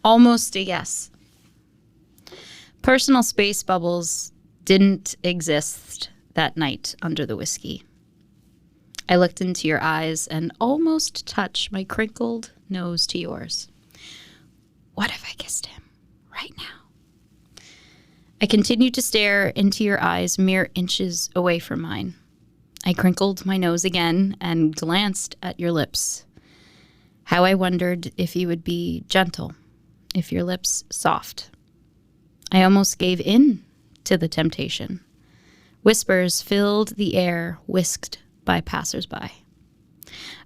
Almost a yes. Personal space bubbles didn't exist that night under the whiskey. I looked into your eyes and almost touched my crinkled nose to yours. What if I kissed him right now? I continued to stare into your eyes mere inches away from mine. I crinkled my nose again and glanced at your lips. How I wondered if you would be gentle, if your lips soft. I almost gave in to the temptation. Whispers filled the air, whisked by passersby.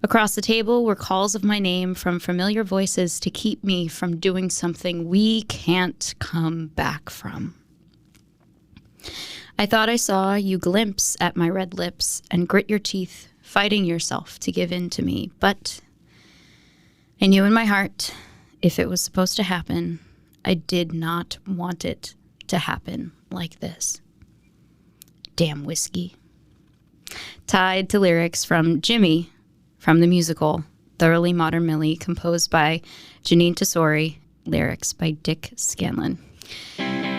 Across the table were calls of my name from familiar voices to keep me from doing something we can't come back from. I thought I saw you glimpse at my red lips and grit your teeth, fighting yourself to give in to me. But I knew in my heart, if it was supposed to happen, I did not want it to happen like this. Damn whiskey. Tied to lyrics from Jimmy from the musical Thoroughly Modern Millie, composed by Janine Tesori, lyrics by Dick Scanlon.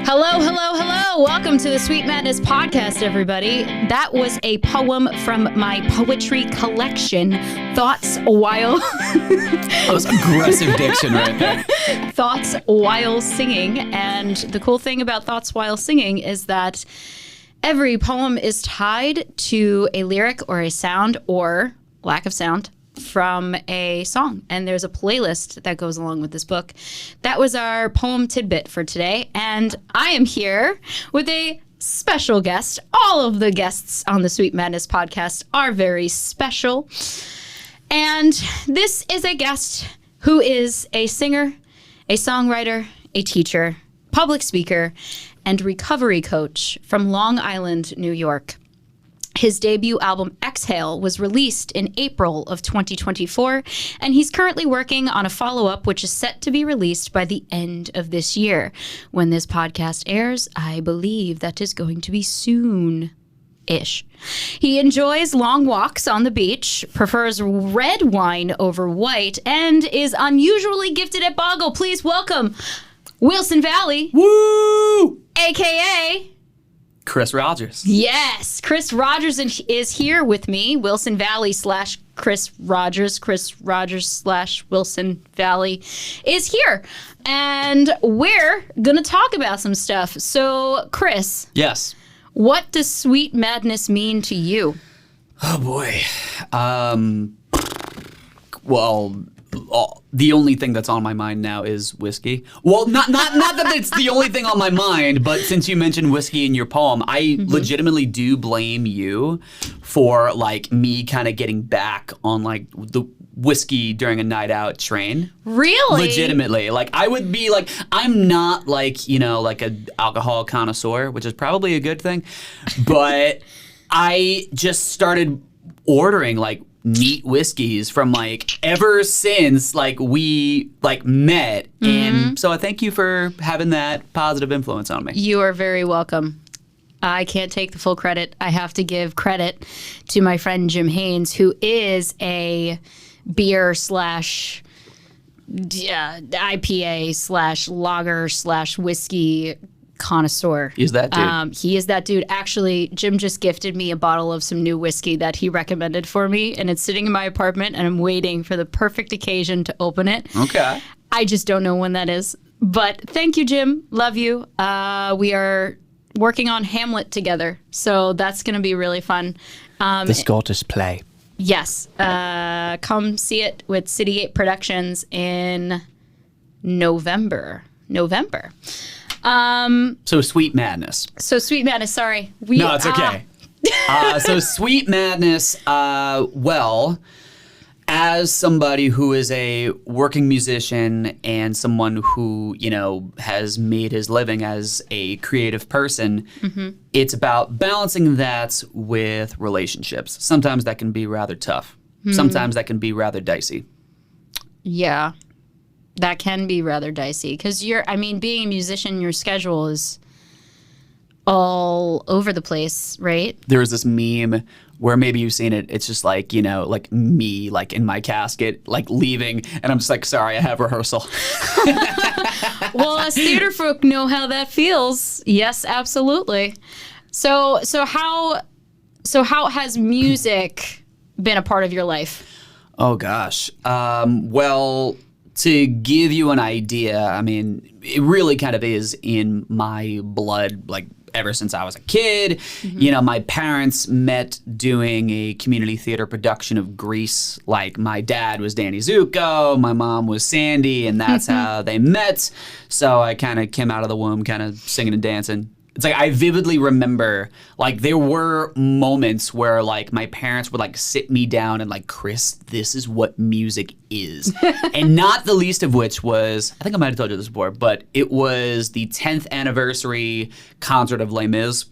Hello, hello, hello. Welcome to the Sweet Madness podcast, everybody. That was a poem from my poetry collection, Thoughts While... That was aggressive diction right there. Thoughts While Singing. And the cool thing about Thoughts While Singing is that every poem is tied to a lyric or a sound or lack of sound from a song. And there's a playlist that goes along with this book. That was our poem tidbit for today. And I am here with a special guest. All of the guests on the Sweet Madness podcast are very special. And this is a guest who is a singer, a songwriter, a teacher, public speaker, and recovery coach from Long Island, New York. His debut album, Exhale, was released in April of 2024, and he's currently working on a follow-up which is set to be released by the end of this year. When this podcast airs, I believe that is going to be soon-ish. He enjoys long walks on the beach, prefers red wine over white, and is unusually gifted at Boggle. Please welcome Wilson Valley. Woo! A.K.A. Chris Rogers. Yes, Chris Rogers is here with me. Wilson Valley / Chris Rogers. Chris Rogers / Wilson Valley is here. And we're going to talk about some stuff. So, Chris. Yes. What does Sweet Madness mean to you? Oh, boy. Well, the only thing that's on my mind now is whiskey. Well, not that it's the only thing on my mind, but since you mentioned whiskey in your poem, I legitimately do blame you for like me kind of getting back on like the whiskey during a night out train. Really? Legitimately. Like I would be like, I'm not like, like an alcohol connoisseur, which is probably a good thing, but I just started ordering like neat whiskeys from like ever since like we like met. And so I thank you for having that positive influence on me. You are very welcome. I can't take the full credit. I have to give credit to my friend Jim Haynes, who is a beer / IPA / lager / whiskey connoisseur. He's that dude. He is that dude. Actually, Jim just gifted me a bottle of some new whiskey that he recommended for me, and it's sitting in my apartment, and I'm waiting for the perfect occasion to open it. Okay. I just don't know when that is. But thank you, Jim. Love you. We are working on Hamlet together, so that's going to be really fun. The Scottish play. Yes. Come see it with City 8 Productions in November. So Sweet Madness. Sorry. No, it's okay. So Sweet Madness, well, as somebody who is a working musician and someone who, has made his living as a creative person, it's about balancing that with relationships. Sometimes that can be rather tough. Sometimes that can be rather dicey. Yeah. That can be rather dicey because being a musician, your schedule is all over the place, right? There was this meme where maybe you've seen it. It's just like, like me, like in my casket, like leaving. And I'm just like, sorry, I have rehearsal. Well, us theater folk know how that feels. Yes, absolutely. So how has music been a part of your life? Oh, gosh. Well, to give you an idea, I mean, it really kind of is in my blood, like ever since I was a kid. My parents met doing a community theater production of Grease. Like, my dad was Danny Zuko, my mom was Sandy, and that's how they met. So I kind of came out of the womb kind of singing and dancing. It's like I vividly remember, like, there were moments where, like, my parents would, like, sit me down and, like, Chris, this is what music is. And not the least of which was, I think I might have told you this before, but it was the 10th anniversary concert of Les Mis.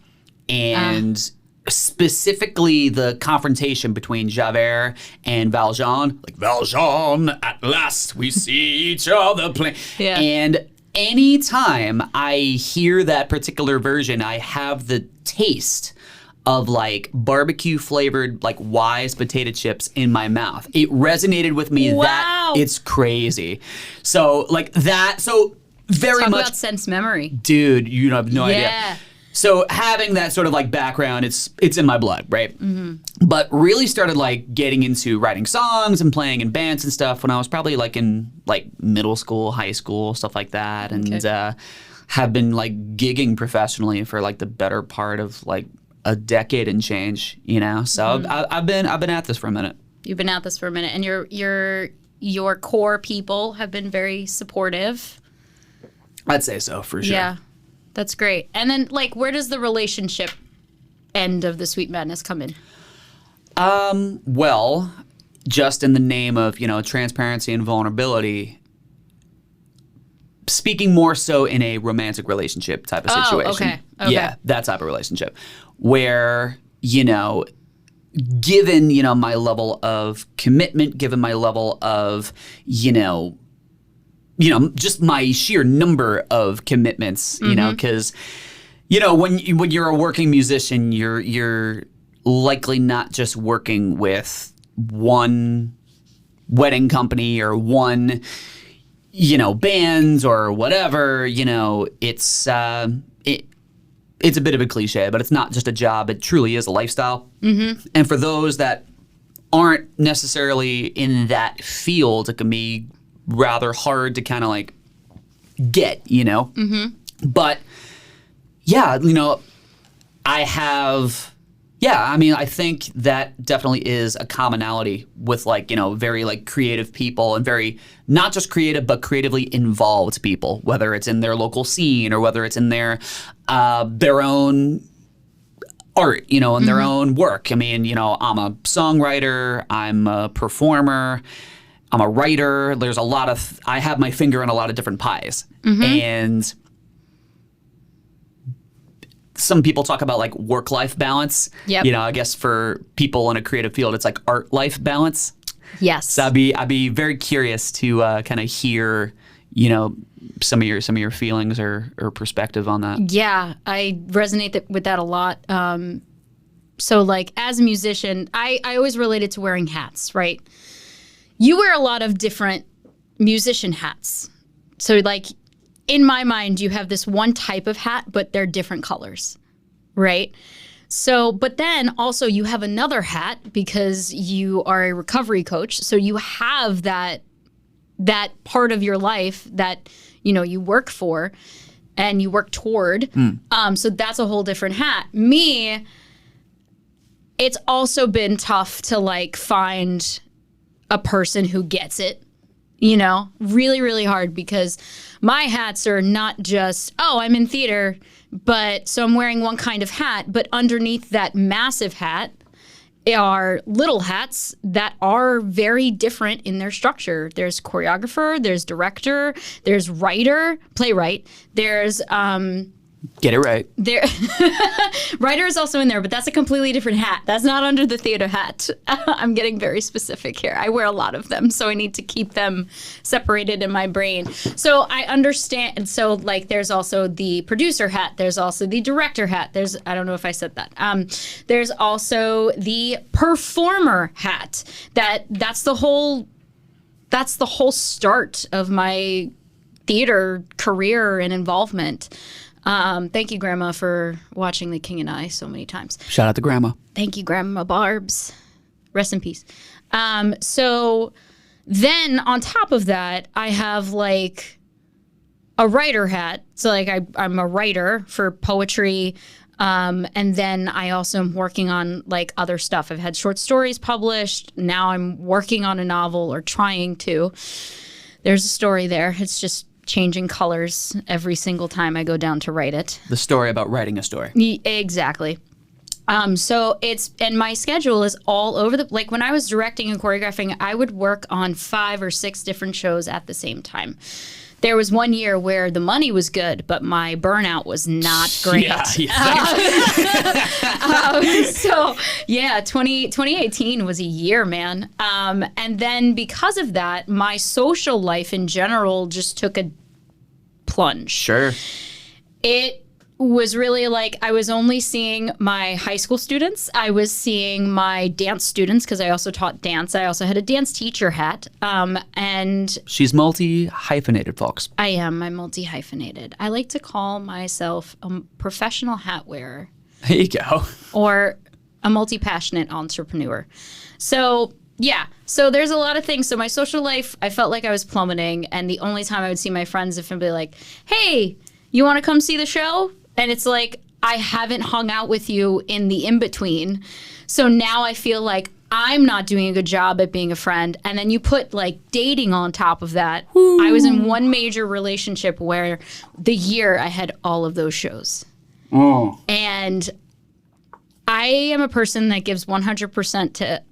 And specifically the confrontation between Javert and Valjean. Like, Valjean, at last we see each other play. Yeah. And anytime I hear that particular version, I have the taste of like barbecue flavored like Wise potato chips in my mouth. It resonated with me. Wow. That it's crazy. So like that. So very Talk much about sense memory. Dude, you have no idea. Yeah. So having that sort of like background, it's in my blood, right? But really started like getting into writing songs and playing in bands and stuff when I was probably like in like middle school, high school, stuff like that, and have been like gigging professionally for like the better part of like a decade and change, So I've been at this for a minute. You've been at this for a minute, and your core people have been very supportive. I'd say so for sure. Yeah. That's great. And then, like, where does the relationship end of the Sweet Madness come in? Well, just in the name of, transparency and vulnerability, speaking more so in a romantic relationship type of situation. Okay. Yeah, that type of relationship. Where, given, my level of commitment, given my level of, just my sheer number of commitments, because, when you're a working musician, you're likely not just working with one wedding company or one, bands or whatever, it's a bit of a cliche, but it's not just a job. It truly is a lifestyle. And for those that aren't necessarily in that field, it can be rather hard to kind of like get, But yeah, I think that definitely is a commonality with like, very like creative people and very not just creative, but creatively involved people, whether it's in their local scene or whether it's in their own art, and their own work. I mean, I'm a songwriter, I'm a performer, I'm a writer. There's I have my finger in a lot of different pies. And some people talk about like work-life balance. Yep. I guess for people in a creative field, it's like art-life balance. Yes. So I'd be very curious to kind of hear, some of your feelings or perspective on that. Yeah, I resonate with that a lot. So like as a musician, I always related to wearing hats, right? You wear a lot of different musician hats. So like in my mind, you have this one type of hat, but they're different colors, right? So, but then also you have another hat because you are a recovery coach. So you have that part of your life that, you work for and you work toward. So that's a whole different hat. Me, it's also been tough to like find a person who gets it, really, really hard because my hats are not just, I'm in theater, but so I'm wearing one kind of hat, but underneath that massive hat are little hats that are very different in their structure. There's choreographer, there's director, there's writer, playwright, there's Get it right. There, writer is also in there, but that's a completely different hat. That's not under the theater hat. I'm getting very specific here. I wear a lot of them, so I need to keep them separated in my brain. So I understand. And so, like, there's also the producer hat. There's also the director hat. I don't know if I said that. There's also the performer hat. That's the whole start of my theater career and involvement. Thank you, Grandma, for watching The King and I so many times. Shout out to Grandma. Thank you, Grandma Barbs. Rest in peace. So then on top of that, I have like a writer hat. So like I'm a writer for poetry. And then I also am working on like other stuff. I've had short stories published. Now I'm working on a novel or trying to. There's a story there. It's just changing colors every single time I go down to write it. The story about writing a story. Exactly. So and my schedule is all over like when I was directing and choreographing, I would work on 5 or 6 different shows at the same time. There was one year where the money was good, but my burnout was not great. So yeah, 2018 was a year, man. And then because of that, my social life in general just took a plunge. Sure. It was really like I was only seeing my high school students. I was seeing my dance students because I also taught dance. I also had a dance teacher hat. And she's multi-hyphenated, folks. I am. I'm multi-hyphenated. I like to call myself a professional hat wearer. There you go. Or a multi-passionate entrepreneur. So yeah, so there's a lot of things. So my social life, I felt like I was plummeting. And the only time I would see my friends if I'd be like, hey, you want to come see the show? And it's like, I haven't hung out with you in the in-between. So now I feel like I'm not doing a good job at being a friend. And then you put like dating on top of that. Ooh. I was in one major relationship where the year I had all of those shows. Oh. And I am a person that gives 100% to,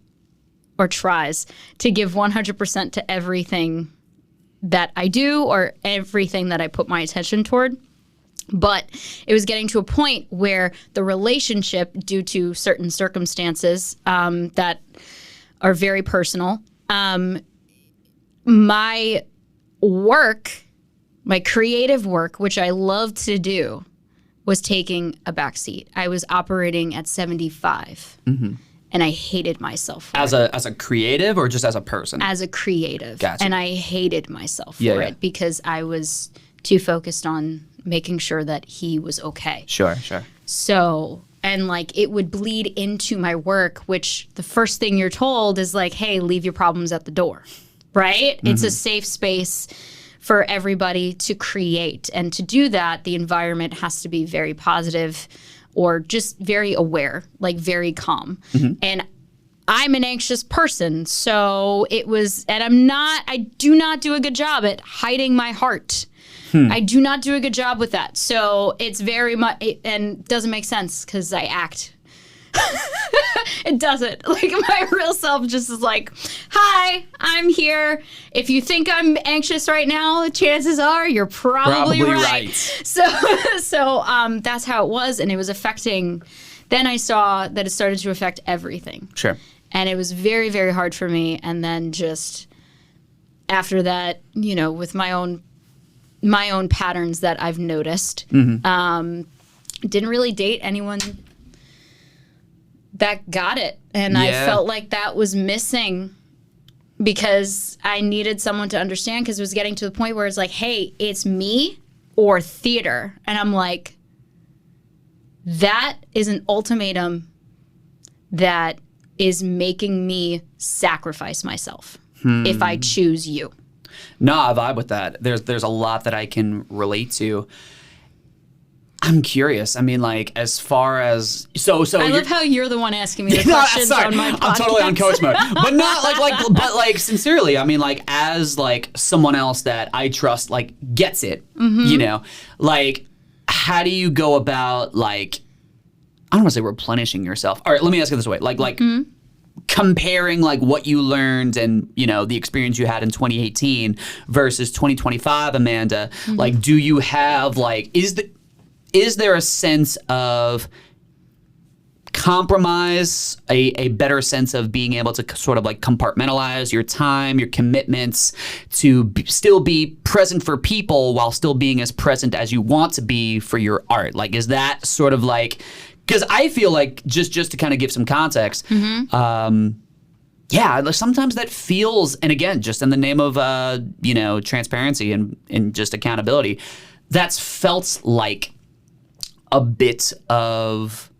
or tries to give 100% to everything that I do or everything that I put my attention toward. But it was getting to a point where the relationship, due to certain circumstances that are very personal, my work, my creative work, which I loved to do, was taking a backseat. I was operating at 75, and I hated myself for it. As a creative or just as a person? As a creative. Gotcha. And I hated myself for it because I was too focused on making sure that he was okay. Sure. So, and like it would bleed into my work, which the first thing you're told is like, hey, leave your problems at the door, right? It's a safe space for everybody to create. And to do that, the environment has to be very positive or just very aware, like very calm. And I'm an anxious person, so it was, and I do not do a good job at hiding my heart. I do not do a good job with that. So it's very much, and doesn't make sense because I act. It doesn't. Like my real self just is like, hi, I'm here. If you think I'm anxious right now, chances are you're probably right. So that's how it was. And it was affecting, then I saw that it started to affect everything. Sure. And it was very, very hard for me. And then just after that, you know, with my own patterns that I've noticed, didn't really date anyone that got it. And I felt like that was missing because I needed someone to understand, because it was getting to the point where it's like, hey, it's me or theater. And I'm like, that is an ultimatum that is making me sacrifice myself if I choose you. No, I vibe with that. There's a lot that I can relate to. I'm curious. I mean, like, as far as so I love how you're the one asking me the questions on my podcast. I'm totally on coach mode, but not but sincerely. I mean, like, as like someone else that I trust, like, gets it. You know, like, how do you go about, like, I don't want to say replenishing yourself. All right, let me ask it this way, like. Comparing like what you learned and, you know, the experience you had in 2018 versus 2025, Amanda, like, do you have like, is is there a sense of compromise, a better sense of being able to sort of like compartmentalize your time, your commitments, to still be present for people while still being as present as you want to be for your art? Like, is that sort of like, because I feel like, just to kind of give some context, yeah, sometimes that feels, and again, just in the name of transparency and just accountability, that's felt like a bit of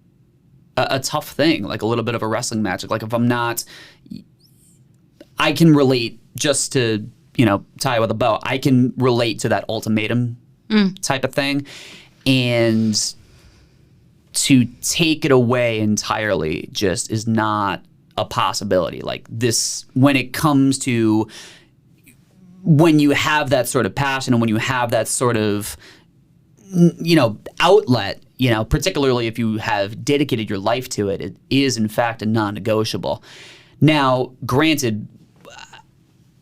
a tough thing, like a little bit of a wrestling match. Like if I'm not, I can relate, just to, tie with a bow, I can relate to that ultimatum type of thing. And to take it away entirely just is not a possibility. Like this, when it comes to, when you have that sort of passion and when you have that sort of, outlet, particularly if you have dedicated your life to it, it is in fact a non-negotiable. Now, granted,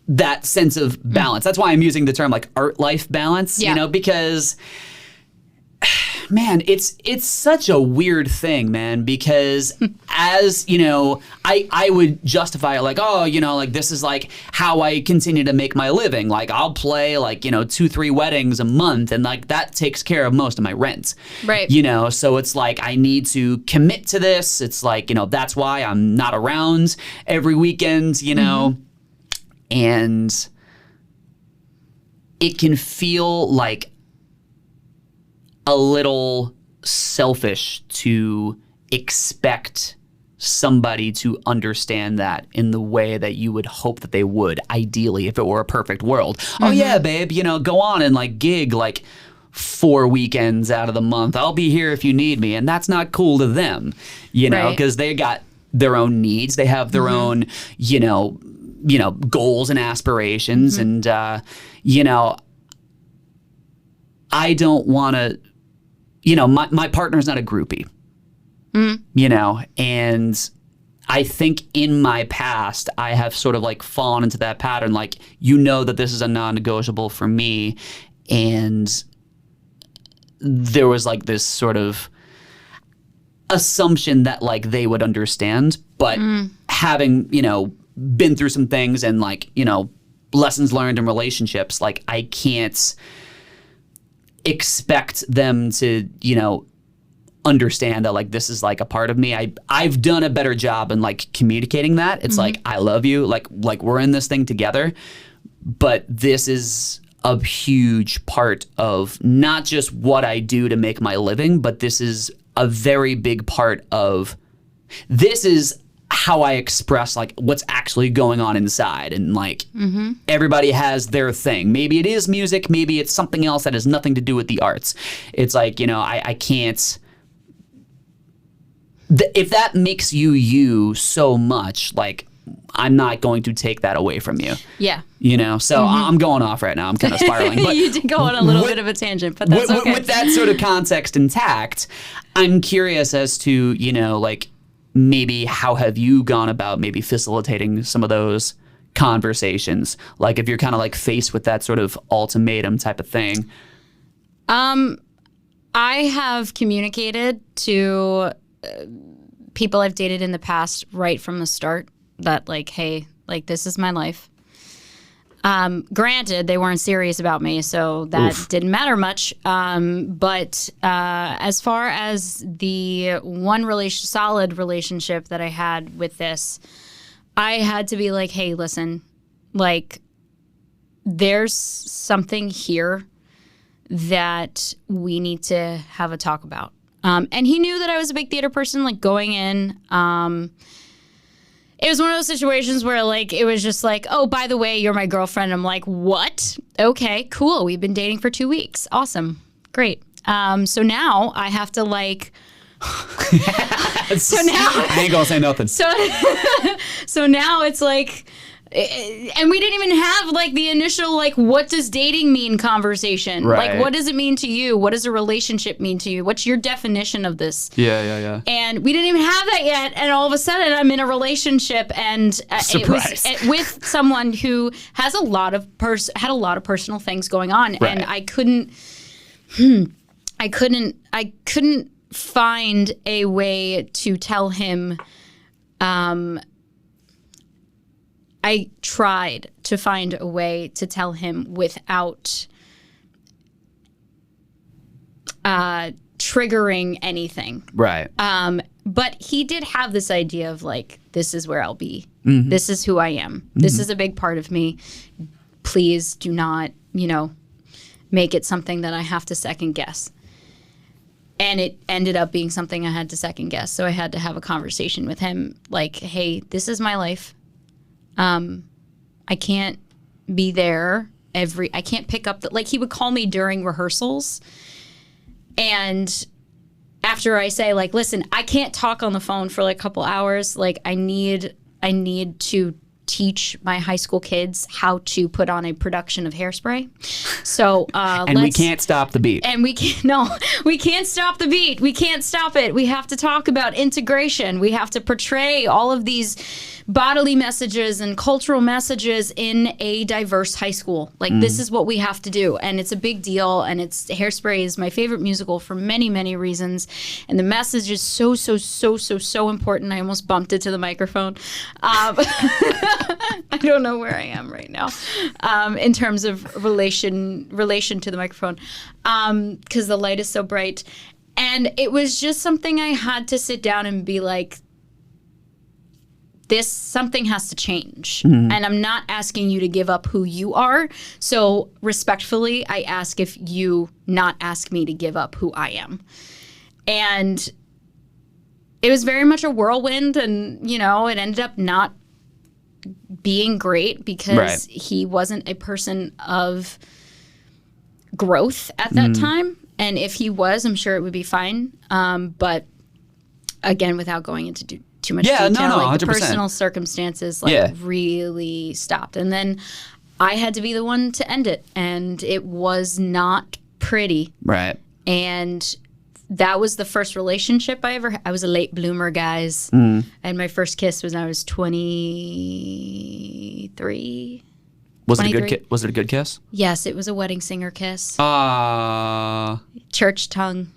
that sense of balance, that's why I'm using the term like art-life balance, because man, it's such a weird thing, man, because as, I would justify it like, oh, like this is like how I continue to make my living. Like I'll play like, 2-3 weddings a month and like that takes care of most of my rent. Right. So it's like I need to commit to this. It's like, that's why I'm not around every weekend, and it can feel like a little selfish to expect somebody to understand that in the way that you would hope that they would, ideally, if it were a perfect world. Oh yeah, babe, go on and like gig like 4 weekends out of the month. I'll be here if you need me. And that's not cool to them, because they got their own needs. They have their own, goals and aspirations. And, I don't want to, my partner's not a groupie, and I think in my past, I have sort of like fallen into that pattern. Like, that this is a non-negotiable for me. And there was like this sort of assumption that like they would understand, but having, been through some things and like, lessons learned in relationships, like I can't expect them to, understand that like this is like a part of me. I've done a better job in like communicating that. It's like, I love you, like we're in this thing together, but this is a huge part of not just what I do to make my living, but this is a very big part of, this is how I express like what's actually going on inside. And like everybody has their thing. Maybe it is music, maybe it's something else that has nothing to do with the arts. It's like, I can't, if that makes you so much, like I'm not going to take that away from you. Yeah. So I'm going off right now. I'm kind of spiraling. But you did go on a little bit of a tangent, but that's okay. With that sort of context intact, I'm curious as to, like maybe how have you gone about maybe facilitating some of those conversations? Like if you're kind of like faced with that sort of ultimatum type of thing. I have communicated to people I've dated in the past right from the start that like, hey, like this is my life. Granted, they weren't serious about me, so that didn't matter much. But as far as the one solid relationship that I had with this, I had to be like, hey, listen, like there's something here that we need to have a talk about. And he knew that I was a big theater person, like going in. It was one of those situations where like it was just like, oh, by the way, you're my girlfriend. I'm like, what? Okay, cool. We've been dating for 2 weeks. Awesome. Great. So now I have to like so now I ain't gonna say nothing. So now it's like, and we didn't even have like the initial like what does dating mean conversation. Right. Like what does it mean to you? What does a relationship mean to you? What's your definition of this? Yeah. And we didn't even have that yet, and all of a sudden I'm in a relationship, and it was with someone who has had a lot of personal things going on, right. and I I couldn't find a way to tell him. I tried to find a way to tell him without triggering anything. Right. But he did have this idea of like, this is where I'll be. Mm-hmm. This is who I am. Mm-hmm. This is a big part of me. Please do not, make it something that I have to second guess. And it ended up being something I had to second guess. So I had to have a conversation with him like, hey, this is my life. I can't be there I can't pick up like he would call me during rehearsals. And after I say like, listen, I can't talk on the phone for like a couple hours. Like I need to teach my high school kids how to put on a production of Hairspray. So and we can't stop the beat. And we can't stop the beat. We can't stop it. We have to talk about integration. We have to portray all of these bodily messages and cultural messages in a diverse high school. Like this is what we have to do. And it's a big deal. And Hairspray is my favorite musical for many, many reasons. And the message is so, so, so, so, so important. I almost bumped into the microphone. I don't know where I am right now in terms of relation to the microphone because the light is so bright. And it was just something I had to sit down and be like, something has to change. Mm-hmm. And I'm not asking you to give up who you are. So respectfully, I ask if you not ask me to give up who I am. And it was very much a whirlwind. And, it ended up not being great because he wasn't a person of growth at that time. And if he was, I'm sure it would be fine. But again, without going into too much detail, like the personal circumstances really stopped. And then I had to be the one to end it. And it was not pretty. Right. And that was the first relationship I was a late bloomer, guys. And my first kiss was when I was 23. Was it a good kiss? Yes, it was a wedding singer kiss. Church tongue.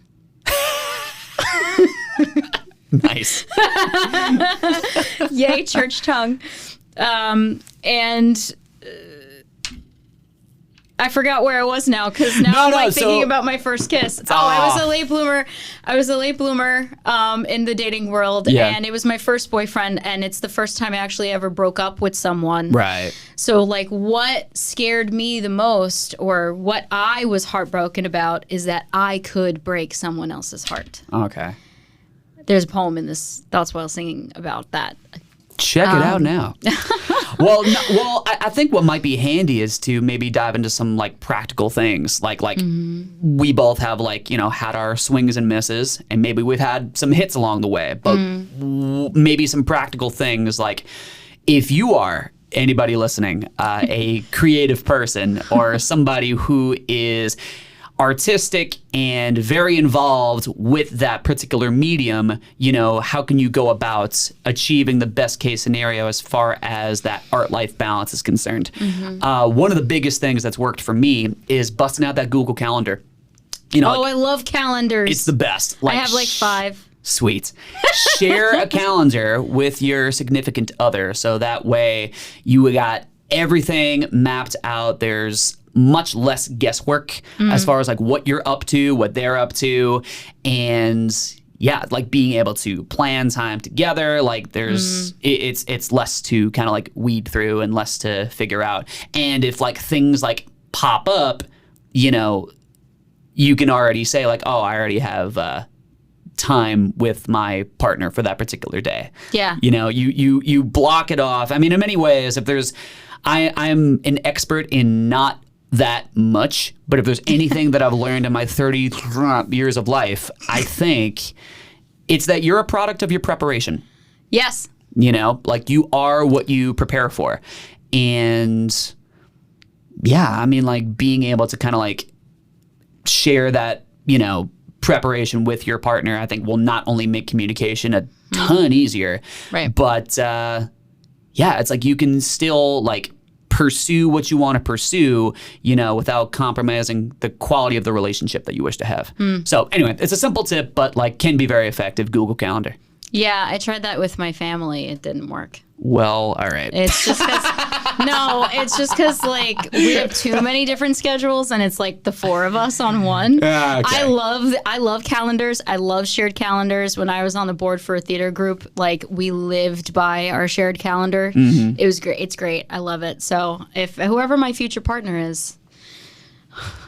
Nice. Yay, church tongue. And I forgot where I was now because now I'm thinking about my first kiss. I was a late bloomer. In the dating world, and it was my first boyfriend, and it's the first time I actually ever broke up with someone. Right. So, like, what scared me the most, or what I was heartbroken about, is that I could break someone else's heart. Okay. There's a poem in this Thoughts While Singing about that. Check it out now. I think what might be handy is to maybe dive into some like practical things. Like we both have had our swings and misses, and maybe we've had some hits along the way. But maybe some practical things like if you are anybody listening, a creative person or somebody who is artistic and very involved with that particular medium, how can you go about achieving the best case scenario as far as that art-life balance is concerned? One of the biggest things that's worked for me is busting out that Google Calendar. I love calendars. It's the best. I have 5. Sweet. Share a calendar with your significant other so that way you got everything mapped out. There's much less guesswork as far as like what you're up to, what they're up to, and like being able to plan time together. Like there's it's less to kind of like weed through and less to figure out. And if like things like pop up, you can already say like, oh, I already have time with my partner for that particular day. Yeah. You block it off. I mean, in many ways, if there's I'm an expert in not that much, but if there's anything that I've learned in my 30 years of life, I think it's that you're a product of your preparation. Yes. Like you are what you prepare for. And like being able to kind of like share that, preparation with your partner, I think will not only make communication a ton easier, right? But it's like you can still like pursue what you want to pursue, without compromising the quality of the relationship that you wish to have. So anyway, it's a simple tip, but like can be very effective. Google Calendar. Yeah, I tried that with my family. It didn't work. Well, all right. It's just because like we have too many different schedules, and it's like the four of us on one. Okay. I love calendars. I love shared calendars. When I was on the board for a theater group, like we lived by our shared calendar. It was great. It's great. I love it. So if whoever my future partner is,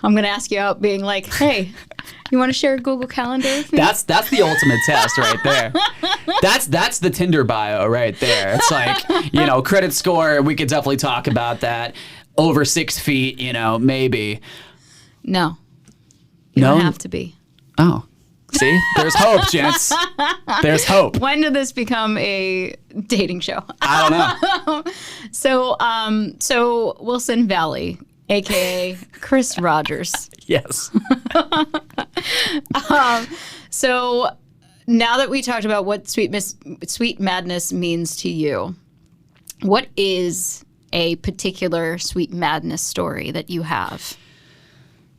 I'm gonna ask you out, being like, hey. You want to share a Google Calendar with me? That's the ultimate test right there. That's the Tinder bio right there. It's like, credit score, we could definitely talk about that. Over 6 feet, maybe. No. You don't have to be. Oh. See? There's hope, gents. There's hope. When did this become a dating show? I don't know. So Wilson Valley, a.k.a. Chris Rogers. Yes. So now that we talked about what Sweet Madness means to you, what is a particular Sweet Madness story that you have?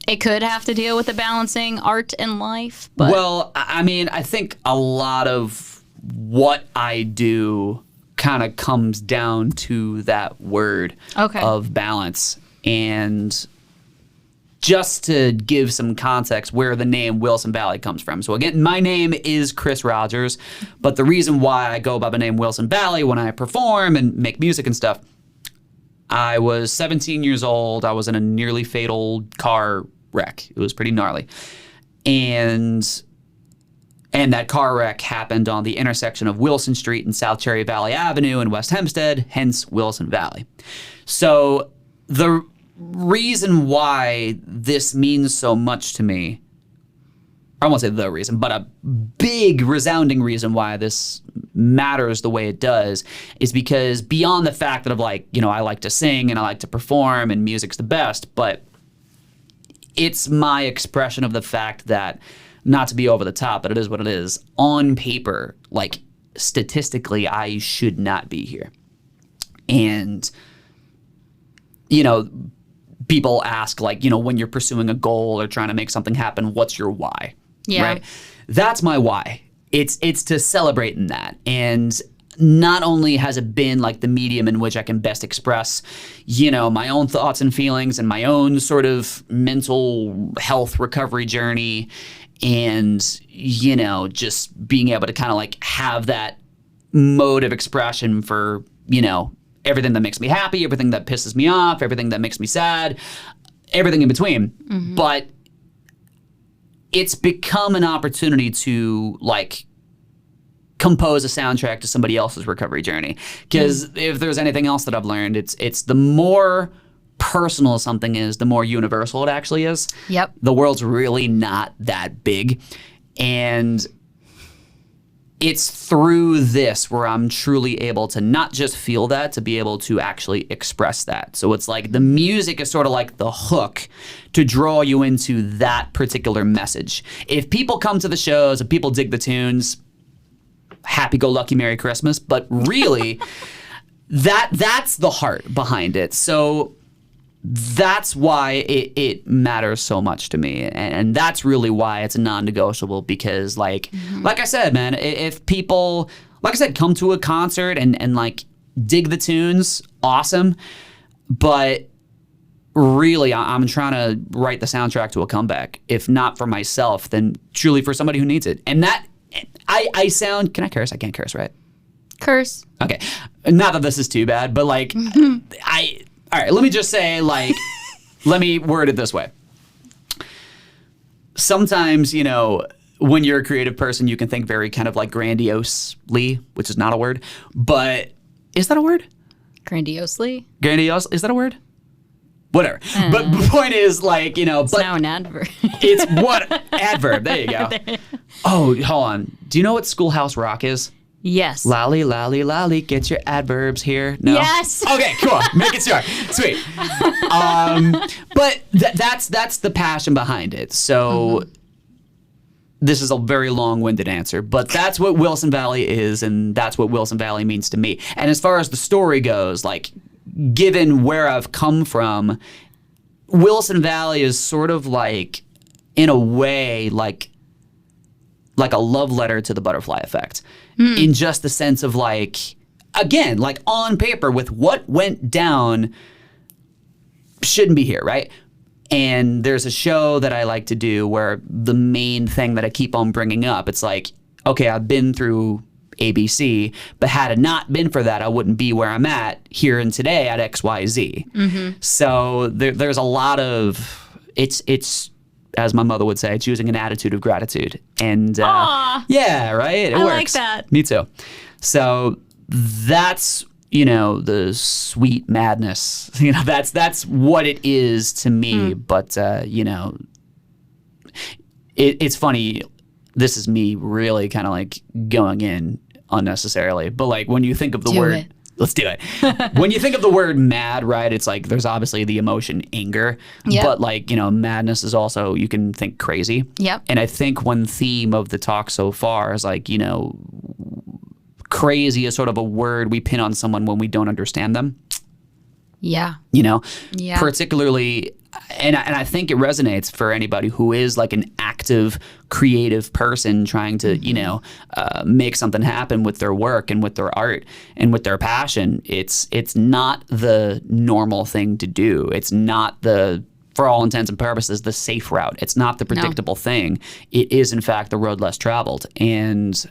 It could have to deal with the balancing art and life, but... Well, I mean, I think a lot of what I do kind of comes down to that word of balance. And just to give some context where the name Wilson Valley comes from. So again, my name is Chris Rogers, but the reason why I go by the name Wilson Valley when I perform and make music and stuff, I was 17 years old. I was in a nearly fatal car wreck. It was pretty gnarly. And that car wreck happened on the intersection of Wilson Street and South Cherry Valley Avenue in West Hempstead, hence Wilson Valley. So the reason why this means so much to me, I won't say the reason, but a big resounding reason why this matters the way it does is because beyond the fact that I like to sing and I like to perform and music's the best, but it's my expression of the fact that, not to be over the top, but it is what it is, on paper, like statistically, I should not be here. And, people ask, when you're pursuing a goal or trying to make something happen, what's your why? Yeah. Right? That's my why. It's to celebrate in that. And not only has it been like the medium in which I can best express, my own thoughts and feelings and my own sort of mental health recovery journey and, just being able to kind of have that mode of expression for, everything that makes me happy, everything that pisses me off, everything that makes me sad, everything in between. Mm-hmm. But it's become an opportunity to compose a soundtrack to somebody else's recovery journey. Because if there's anything else that I've learned, it's the more personal something is, the more universal it actually is. Yep. The world's really not that big. And it's through this where I'm truly able to not just feel that, to be able to actually express that. So it's like the music is sort of like the hook to draw you into that particular message. If people come to the shows, if people dig the tunes, happy-go-lucky Merry Christmas. But really, that's the heart behind it. So that's why it matters so much to me, and that's really why it's a non-negotiable. Because like I said, man, if people, like I said, come to a concert and dig the tunes, awesome. But really, I'm trying to write the soundtrack to a comeback. If not for myself, then truly for somebody who needs it. And that I sound. Can I curse? I can't curse, right? Curse. Okay, not that this is too bad, but all right, let me just say, let me word it this way. Sometimes, when you're a creative person, you can think very kind of grandiosely, which is not a word, but is that a word? Grandiosely? Grandiose, is that a word? Whatever. But the point is, it's now an adverb. It's what? Adverb. There you go. Oh, hold on. Do you know what Schoolhouse Rock is? Yes. Lolly, lolly, lolly, get your adverbs here. No? Yes. Okay, cool. Make it start. Sweet. But that's the passion behind it. So this is a very long-winded answer, but that's what Wilson Valley is, and that's what Wilson Valley means to me. And as far as the story goes, given where I've come from, Wilson Valley is sort of like, in a way, like a love letter to the butterfly effect, in just the sense of like, again, like on paper with what went down shouldn't be here, right? And there's a show that I like to do where the main thing that I keep on bringing up, it's like, okay, I've been through ABC, but had it not been for that, I wouldn't be where I'm at here and today at XYZ. So there's a lot of, it's as my mother would say, choosing an attitude of gratitude. And yeah, right? It works. like that. Me too. So that's, you know, the sweet madness. You know, that's what it is to me. But, you know, it's funny. This is me really kind of like going in unnecessarily. But like when you think of the word, let's do it. When you think of the word mad, right, it's like there's obviously the emotion anger. Yep. But like, you know, madness is also, you can think crazy. Yep. And I think one theme of the talk so far is like, you know, crazy is sort of a word we pin on someone when we don't understand them. Yeah. You know, Yeah. particularly, and I think it resonates for anybody who is like an active, creative person trying to, you know, make something happen with their work and with their art and with their passion. It's not the normal thing to do. It's not the, for all intents and purposes, the safe route. It's not the predictable thing. It is, in fact, the road less traveled. And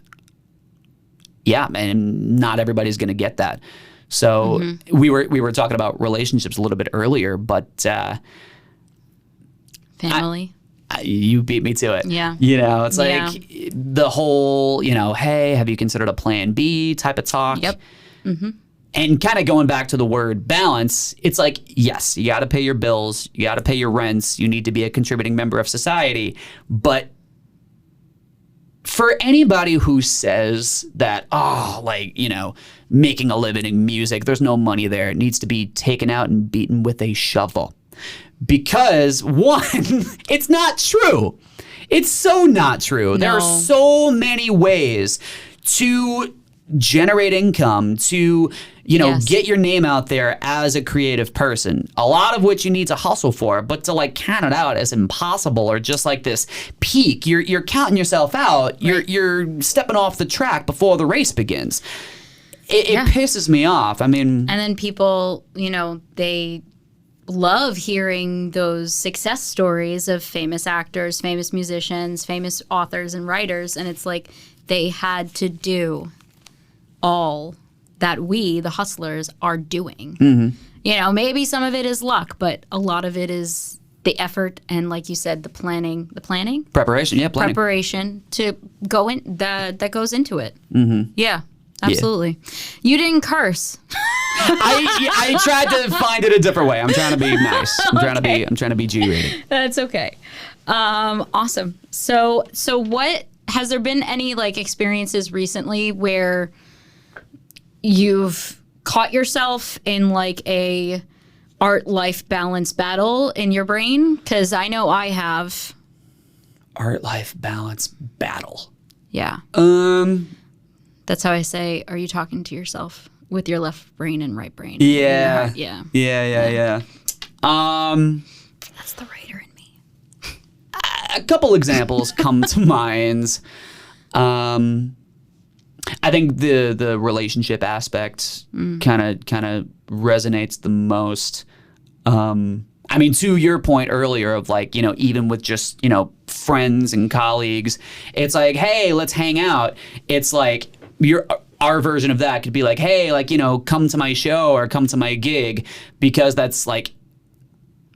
yeah, and not everybody's going to get that. So we were talking about relationships a little bit earlier, but family. You beat me to it. Yeah. You know, it's like the whole, you know, hey, have you considered a plan B type of talk? Yep. And kind of going back to the word balance, it's like, yes, you got to pay your bills, you got to pay your rents, you need to be a contributing member of society, but for anybody who says that, oh, like, you know, making a living in music, there's no money there. It needs to be taken out and beaten with a shovel. Because, one, it's not true. It's so not true. There are so many ways to generate income, to, you know, get your name out there as a creative person, a lot of which you need to hustle for, but to like count it out as impossible or just like this peak, you're counting yourself out, you're stepping off the track before the race begins. It pisses me off. I mean, and then people, you know, they love hearing those success stories of famous actors, famous musicians, famous authors and writers, and it's like they had to do all that we, the hustlers, are doing. You know, maybe some of it is luck, but a lot of it is the effort and, like you said, the planning. Preparation, yeah, planning. Preparation to go in that goes into it. Yeah, absolutely. You didn't curse. I tried to find it a different way. I'm trying to be nice. I'm trying to be G-rated. That's okay. Awesome. So what has there been any like experiences recently where you've caught yourself in like a art-life balance battle in your brain? Because I know I have. Art-life balance battle. Yeah. That's how I say, are you talking to yourself with your left brain and right brain? Yeah. Yeah. Yeah. That's the writer in me. A couple examples come to mind. I think the relationship aspect kind of resonates the most. I mean, to your point earlier of like, you know, even with just, you know, friends and colleagues, it's like, hey, let's hang out. It's like our version of that could be like, hey, like, you know, come to my show or come to my gig, because that's like,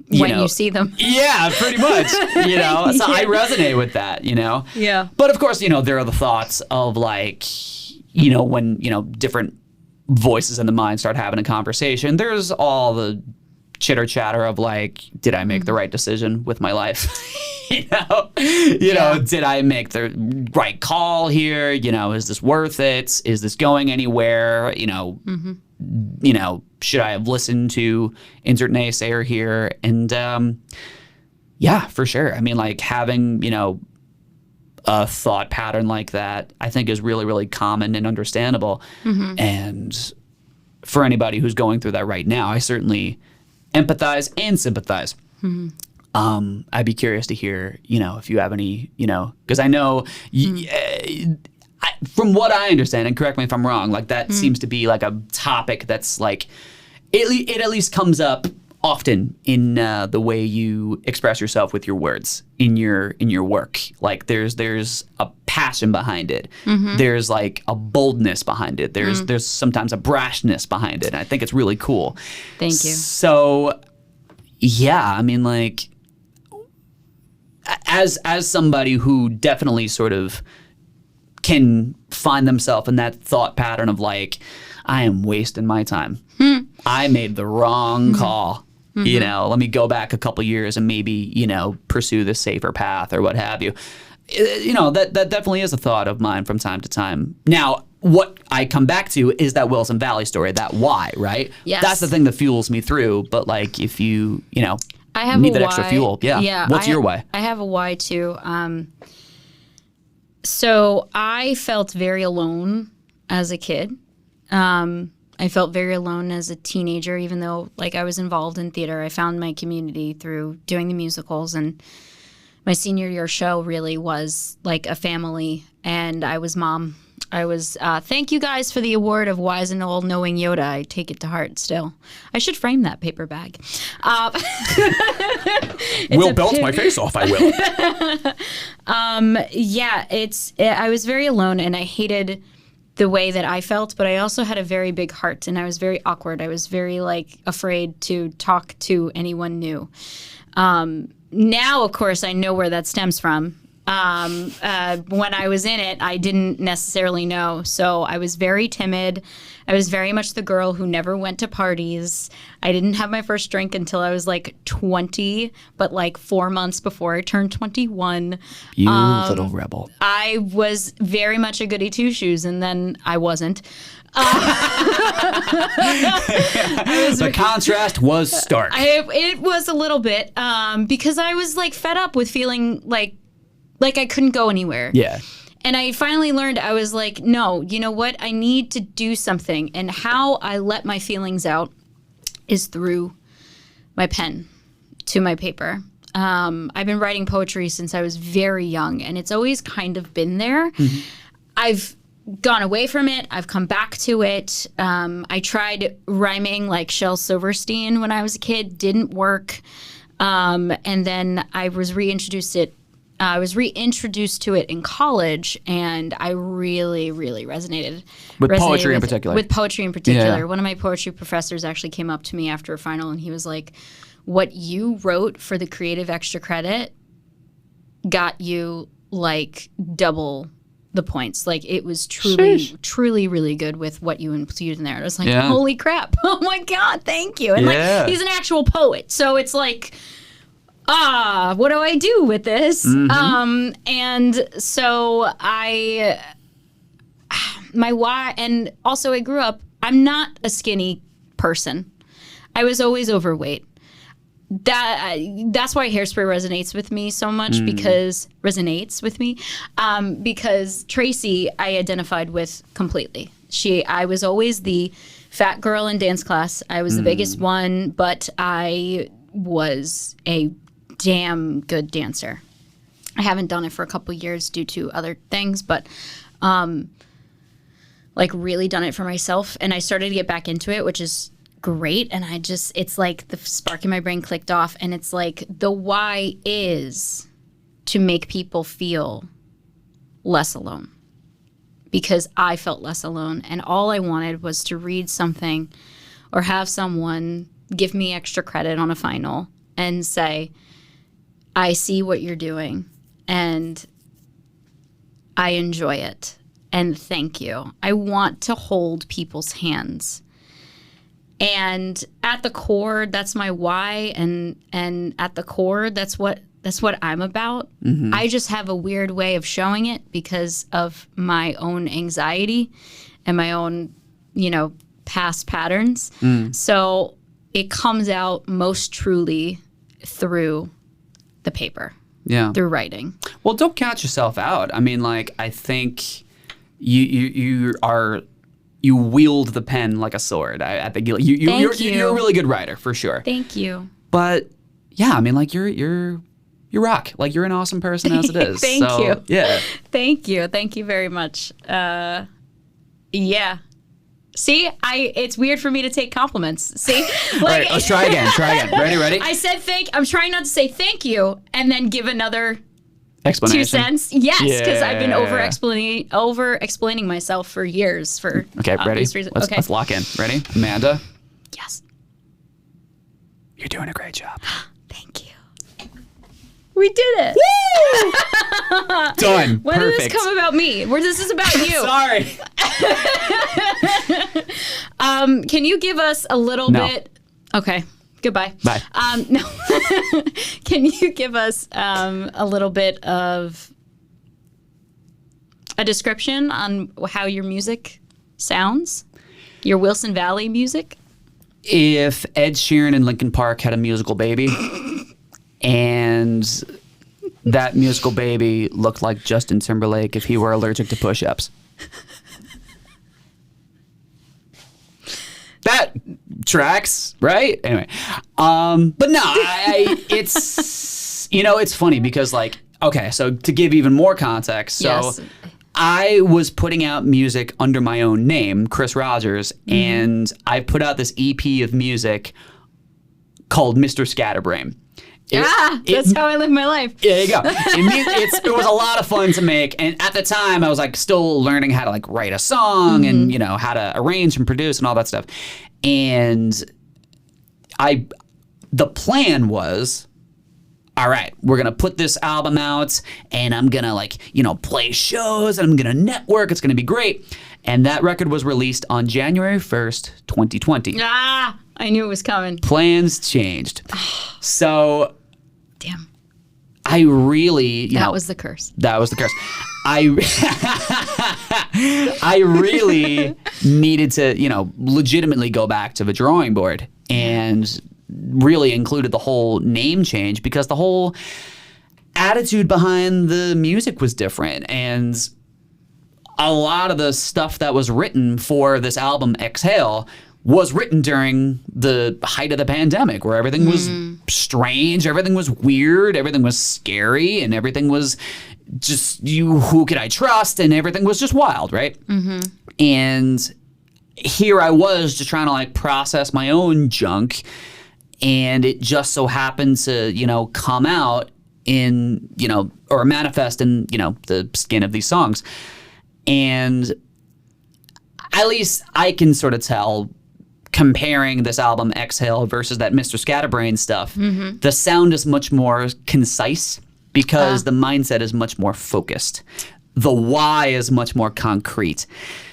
you see them. Yeah, pretty much. You know, so I resonate with that, you know? Yeah. But of course, you know, there are the thoughts of like, you know, when, you know, different voices in the mind start having a conversation, there's all the chitter chatter of like, did I make the right decision with my life? you know, did I make the right call here? You know, is this worth it? Is this going anywhere? You know, should I have listened to insert naysayer here? And yeah, for sure. I mean, like having, you know, a thought pattern like that, I think is really, really common and understandable. And for anybody who's going through that right now. I certainly empathize and sympathize. I'd be curious to hear, if you have any, because I know from what I understand, and correct me if I'm wrong, like that seems to be like a topic that's like, it at least comes up often in the way you express yourself with your words in your work. Like there's a passion behind it. There's like a boldness behind it. There's sometimes a brashness behind it. And I think it's really cool. Thank you. So yeah, I mean, like as somebody who definitely sort of can find themselves in that thought pattern of like, I am wasting my time. I made the wrong call. Let me go back a couple years and maybe, pursue the safer path or what have you. That definitely is a thought of mine from time to time. Now, what I come back to is that Wilson Valley story, that why, right? Yes. That's the thing that fuels me through. But like, if you, I have need a that extra why. fuel. Yeah. What's your why? I have a why too. So I felt very alone as a kid. I felt very alone as a teenager, even though like I was involved in theater. I found my community through doing the musicals, and my senior year show really was like a family, and I was mom. I was, thank you guys for the award of Wise and All-Knowing Yoda. I take it to heart still. I should frame that paper bag. Will belt my face off, I will. Yeah, I was very alone, and I hated the way that I felt, but I also had a very big heart, and I was very awkward. I was very like afraid to talk to anyone new. Now, of course, I know where that stems from. When I was in it, I didn't necessarily know. So I was very timid. I was very much the girl who never went to parties. I didn't have my first drink until I was like 20, but like 4 months before I turned 21. You little rebel. I was very much a goody two-shoes, and then I wasn't. The contrast was stark. It was a little bit because I was like fed up with feeling like I couldn't go anywhere. Yeah. And I finally learned, I was like, no, you know what? I need to do something. And how I let my feelings out is through my pen to my paper. I've been writing poetry since I was very young, and it's always kind of been there. I've gone away from it. I've come back to it. I tried rhyming like Shel Silverstein when I was a kid. Didn't work. And then I was reintroduced to it in college, and I really, really resonated with poetry in particular. With poetry in particular. Yeah. One of my poetry professors actually came up to me after a final, and he was like, what you wrote for the creative extra credit got you like double the points. Like it was truly really good with what you included in there. I was like, holy crap. Oh my God, thank you. And like he's an actual poet. So it's like, what do I do with this? And so my why, and also I grew up, I'm not a skinny person. I was always overweight. That's why Hairspray resonates with me so much, because Tracy I identified with completely. I was always the fat girl in dance class. I was the biggest one, but I was a damn good dancer. I haven't done it for a couple years due to other things, but like really done it for myself, and I started to get back into it, which is great. And it's like the spark in my brain clicked off, and it's like the why is to make people feel less alone, because I felt less alone, and all I wanted was to read something or have someone give me extra credit on a final and say, I see what you're doing and I enjoy it and thank you. I want to hold people's hands. And at the core, that's my why, and at the core, that's what I'm about. I just have a weird way of showing it because of my own anxiety and my own, past patterns. So it comes out most truly through the paper, through writing. Well, don't count yourself out. I mean, like, I think you are you wield the pen like a sword. I think you're a really good writer for sure. Thank you. But yeah, I mean, like you rock. Like you're an awesome person as it is. Thank you. Yeah. Thank you. Thank you very much. Yeah. See, it's weird for me to take compliments. See? All right, let's try again. Ready? I said I'm trying not to say thank you and then give another explanation. 2 cents. Yes, because I've been Yeah. over explaining myself for years for Okay, ready? obvious reasons. Okay. Let's lock in. Ready? Amanda, Yes. you're doing a great job. Thank you. We did it. Done. When did Perfect. this come about me? Where this is about you? Sorry. Can you give us a little No. bit? Okay. Goodbye. Bye. No. Can you give us a little bit of a description on how your music sounds? Your Wilson Valley music? If Ed Sheeran and Linkin Park had a musical baby, and that musical baby looked like Justin Timberlake if he were allergic to push-ups. That tracks, right? Anyway, but no, it's it's funny because like, okay, so to give even more context, so Yes. I was putting out music under my own name, Chris Rogers, and I put out this EP of music called Mr. Scatterbrain. That's how I live my life. There you go. It was a lot of fun to make, and at the time I was like still learning how to like write a song and how to arrange and produce and all that stuff. And the plan was, all right, we're gonna put this album out, and I'm gonna play shows, and I'm gonna network. It's gonna be great. And that record was released on January 1st, 2020. I knew it was coming. Plans changed. So Damn. I really, That was the curse. That was the curse. I really needed to, legitimately go back to the drawing board and really included the whole name change because the whole attitude behind the music was different. And a lot of the stuff that was written for this album, Exhale, was written during the height of the pandemic where everything was strange, everything was weird, everything was scary, and everything was just who could I trust, and everything was just wild, right? And here I was just trying to like process my own junk, and it just so happened to, come out in, or manifest in, the skin of these songs. And at least I can sort of tell, comparing this album Exhale versus that Mr. Scatterbrain stuff, the sound is much more concise because the mindset is much more focused. The why is much more concrete.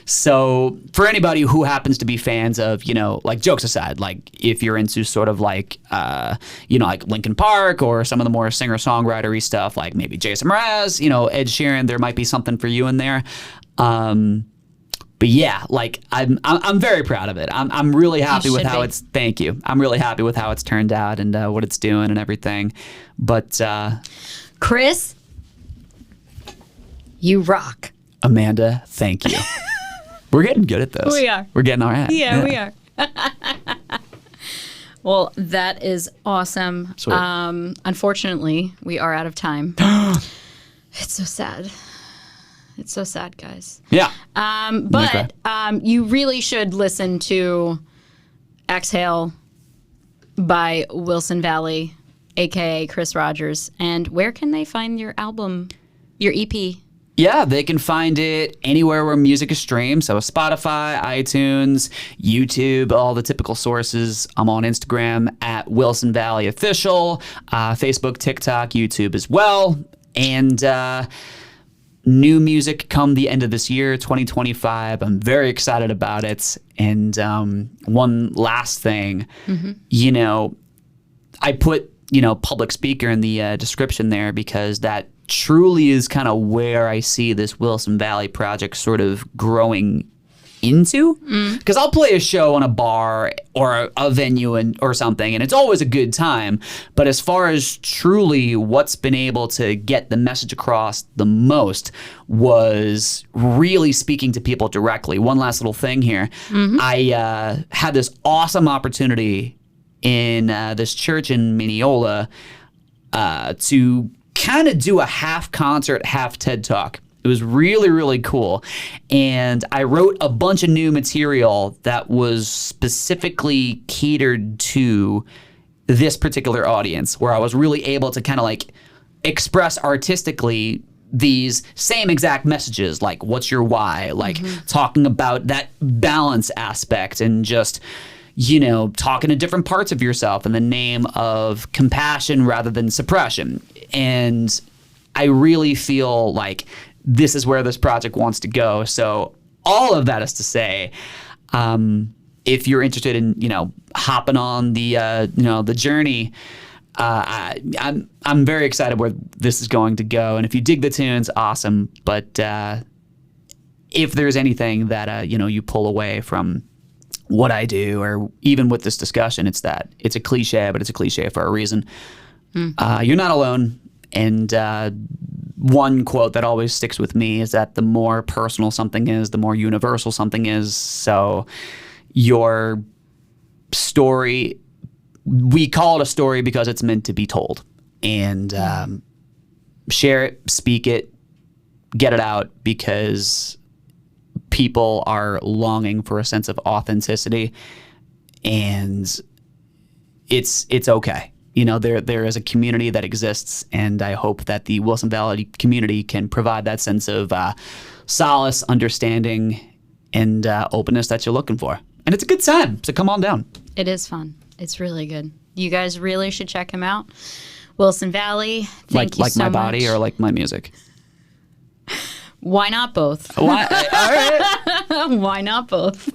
So for anybody who happens to be fans of, like jokes aside, like if you're into sort of like, like Linkin Park or some of the more singer-songwritery stuff, like maybe Jason Mraz, Ed Sheeran, there might be something for you in there. But yeah, like I'm very proud of it. I'm really happy with how it's. Thank you. I'm really happy with how it's turned out and what it's doing and everything. But Chris, you rock. Amanda, thank you. We're getting good at this. We are. We're getting all right. Yeah, we are. Well, that is awesome. Sweet. Unfortunately, we are out of time. It's so sad. It's so sad, guys. Yeah. But you really should listen to Exhale by Wilson Valley, a.k.a. Chris Rogers. And where can they find your album, your EP? Yeah, they can find it anywhere where music is streamed. So Spotify, iTunes, YouTube, all the typical sources. I'm on Instagram at Wilson Valley Official, Facebook, TikTok, YouTube as well. And new music come the end of this year, 2025. I'm very excited about it. And one last thing, I put, public speaker in the description there because that truly is kind of where I see this Wilson Valley project sort of growing into. Because I'll play a show on a bar or a venue or something, and it's always a good time. But as far as truly what's been able to get the message across the most was really speaking to people directly. One last little thing here. I had this awesome opportunity in this church in Mineola to kind of do a half concert, half TED Talk. It was really, really cool. And I wrote a bunch of new material that was specifically catered to this particular audience, where I was really able to kind of like express artistically these same exact messages, like what's your why, like talking about that balance aspect and just, you know, talking to different parts of yourself in the name of compassion rather than suppression. And I really feel like this is where this project wants to go. So all of that is to say, if you're interested in, you know, hopping on the, you know, the journey, I'm very excited where this is going to go. And if you dig the tunes, awesome. But if there's anything that, you know, you pull away from what I do, or even with this discussion, it's that it's a cliche, but it's a cliche for a reason. You're not alone. And one quote that always sticks with me is that the more personal something is, the more universal something is. So your story, we call it a story because it's meant to be told. And share it, speak it, get it out, because people are longing for a sense of authenticity, and it's okay. You know, there is a community that exists, and I hope that the Wilson Valley community can provide that sense of solace, understanding, and openness that you're looking for. And it's a good time, so come on down. It is fun. It's really good. You guys really should check him out. Wilson Valley. Thank you like so my much. body or like my music? Why not both? Why? All right. Why not both?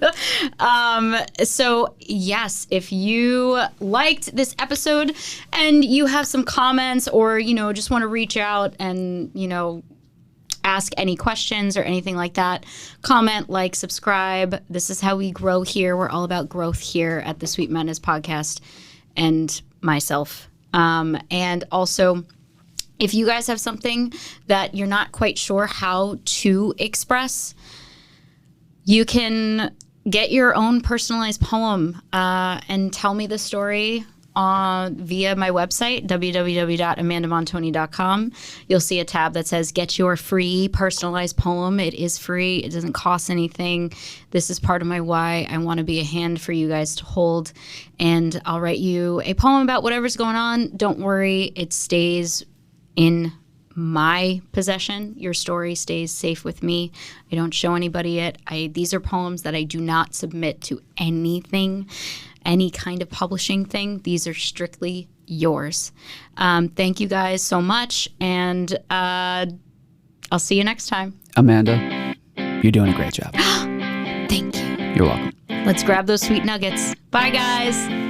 So yes, if you liked this episode and you have some comments, or, you know, just want to reach out and, you know, ask any questions or anything like that, comment, like, subscribe. This is how we grow here. We're all about growth here at the Sweet Madness Podcast and myself. And also, if you guys have something that you're not quite sure how to express, you can get your own personalized poem and tell me the story via my website, www.amandamontoni.com. You'll see a tab that says get your free personalized poem. It is free. It doesn't cost anything. This is part of my why. I want to be a hand for you guys to hold, and I'll write you a poem about whatever's going on. Don't worry. It stays in my possession. Your story stays safe with me. I don't show anybody it. These are poems that I do not submit to anything, any kind of publishing thing. These are strictly yours. Thank you guys so much, and I'll see you next time. Amanda, you're doing a great job. Thank you. You're welcome. Let's grab those sweet nuggets. Bye, guys.